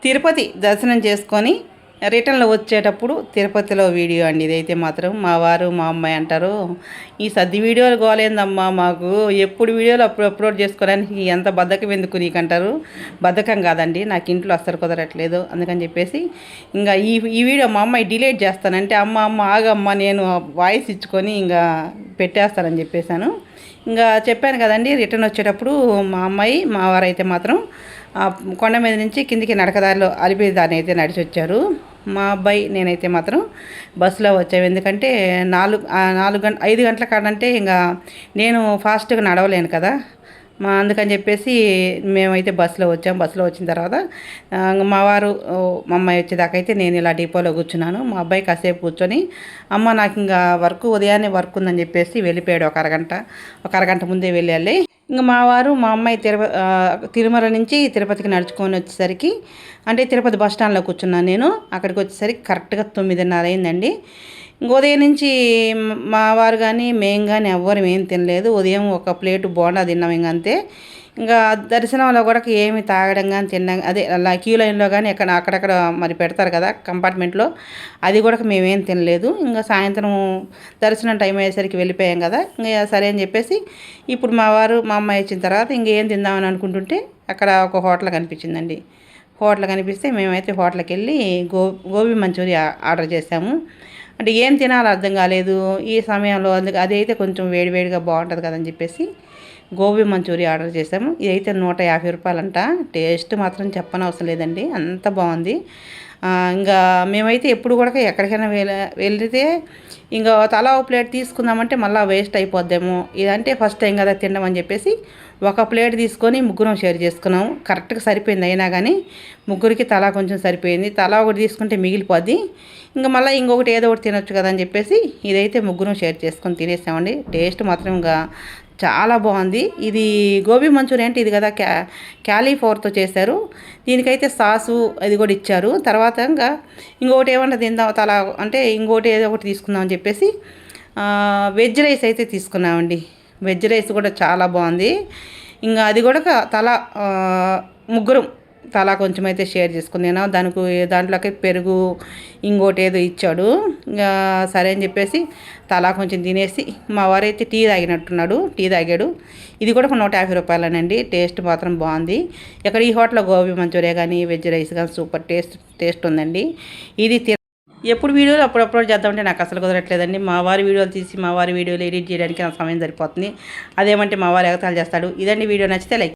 తిరుపతి దర్శనం చేసుకొని రిటర్న్లో వచ్చేటప్పుడు తిరుపతిలో వీడియో అండి. ఇదైతే మాత్రం మా వారు మా అమ్మాయి అంటారు, ఈ సర్ది వీడియోలు గోలేందమ్మా, మాకు ఎప్పుడు వీడియోలు అప్పుడు అప్లోడ్ చేసుకోవడానికి ఎంత బద్ధకం ఎందుకు నీకంటారు. బద్ధకం కాదండి, నాకు ఇంట్లో అస్సలు కుదరట్లేదు. అందుకని చెప్పేసి ఇంకా ఈ వీడియో మా అమ్మాయి డిలీట్ చేస్తానంటే, అమ్మ ఆగమ్మ, నేను వాయిస్ ఇచ్చుకొని ఇంకా పెట్టేస్తానని చెప్పేశాను. ఇంకా చెప్పాను కదండి, రిటర్న్ వచ్చేటప్పుడు మా అమ్మాయి మా వారైతే మాత్రం కొండ మీద నుంచి కిందికి నడకదారిలో అలిపి దాన్ని అయితే నడిచి వచ్చారు. మా అబ్బాయి నేనైతే మాత్రం బస్సులో వచ్చాము. ఎందుకంటే 5 గంటల కాడంటే ఇంకా నేను ఫాస్ట్గా నడవలేను కదా, అందుకని చెప్పేసి మేమైతే బస్సులో వచ్చాము. బస్సులో వచ్చిన తర్వాత మా వారు మా అమ్మాయి వచ్చేదాకా అయితే నేను ఇలా డిపోలో కూర్చున్నాను. మా అబ్బాయి కాసేపు కూర్చొని, అమ్మ నాకు ఇంకా ఉదయాన్నే వర్క్ ఉందని చెప్పేసి వెళ్ళిపోయాడు. ఒక అరగంట ముందే వెళ్ళాలి. ఇంకా మా వారు మా అమ్మాయి తిరుమల నుంచి తిరుపతికి నడుచుకొని వచ్చేసరికి, అంటే తిరుపతి బస్ స్టాండ్లో కూర్చున్నాను నేను. అక్కడికి వచ్చేసరికి కరెక్ట్గా 9:30 అయిందండి. ఉదయం నుంచి మా వారు కానీ మేము కానీ ఎవ్వరు ఏం తినలేదు. ఉదయం ఒక ప్లేటు బోండా తిన్నాం, ఇంకంతే. ఇంకా దర్శనంలో కూడా ఏమి తాగడం కానీ తినడం, అదే అలా క్యూ లైన్లో కానీ అక్కడక్కడ మరి పెడతారు కదా కంపార్ట్మెంట్లో, అది కూడా మేమేం తినలేదు. ఇంకా సాయంత్రం దర్శనం టైం అయ్యేసరికి వెళ్ళిపోయాం కదా, ఇంకా సరే అని చెప్పేసి ఇప్పుడు మా వారు మా అమ్మాయి వచ్చిన తర్వాత ఇంకేం తిందామని అనుకుంటుంటే అక్కడ ఒక హోటల్ కనిపించిందండి. హోటల్ కనిపిస్తే మేమైతే హోటల్కి వెళ్ళి గోబీ మంచూరియా ఆర్డర్ చేసాము. అంటే ఏం తినాలో అర్థం కాలేదు ఈ సమయంలో, అది అయితే కొంచెం వేడివేడిగా బాగుంటుంది కదని చెప్పేసి గోబీ మంచూరియా ఆర్డర్ చేసాము. ఇదైతే 150 రూపాయలంట. టేస్ట్ మాత్రం చెప్పనవసరం లేదండి, అంత బాగుంది. ఇంకా మేమైతే ఎప్పుడు కూడా ఎక్కడికైనా వెళ్తే ఇంకా తలా ఒక ప్లేట్ తీసుకుందామంటే మళ్ళీ వేస్ట్ అయిపోద్దేమో, ఇదంటే ఫస్ట్ టైం కదా తినడం అని చెప్పేసి ఒక ప్లేట్ తీసుకొని ముగ్గురం షేర్ చేసుకున్నాము. కరెక్ట్గా సరిపోయింది. అయినా కానీ ముగ్గురికి తలా కొంచెం సరిపోయింది. తలా ఒకటి తీసుకుంటే మిగిలిపోద్ది, ఇంకా మళ్ళీ ఇంకొకటి ఏదో ఒకటి తినొచ్చు కదా అని చెప్పేసి ఇదైతే ముగ్గురం షేర్ చేసుకొని తినేసామండి. టేస్ట్ మాత్రం ఇంకా చాలా బాగుంది. ఇది గోబీ మంచూరియా అంటే ఇది కదా క్యాలీఫ్లవర్తో చేశారు. దీనికైతే సాసు అది కూడా ఇచ్చారు. తర్వాత ఇంకా ఇంకొకటి ఏమన్నా తిందాం తలా అంటే ఇంకొకటి ఏదో ఒకటి తీసుకుందాం అని చెప్పేసి వెజ్ రైస్ అయితే తీసుకున్నామండి. వెజ్ రైస్ కూడా చాలా బాగుంది. ఇంకా అది కూడా ముగ్గురం తలా కొంచెం అయితే షేర్ చేసుకుని తిన్నాం. దాంట్లోకి పెరుగు ఇంకోటి ఏదో ఇచ్చాడు. ఇంకా సరే అని చెప్పేసి తలా కొంచెం తినేసి మా వారైతే టీ తాగాడు. ఇది కూడా 150 రూపాయలనండి. టేస్ట్ మాత్రం బాగుంది. ఇక్కడ ఈ హోటల్లో గోబీ మంచూరియా కానీ వెజ్ రైస్ కానీ సూపర్ టేస్ట్ ఉందండి. ఇది ఎప్పుడు వీడియోలు అప్పుడు అప్లోడ్ చేద్దామంటే నాకు అసలు కుదరట్లేదండి. మా వారి వీడియోలు తీసి మా వారి వీడియోలు ఎడిట్ చేయడానికి నాకు సమయం సరిపోతుంది. అదేమంటే మా వారు ఎగతాళి చేస్తాడు. ఇదండి వీడియో నచ్చితే లైక్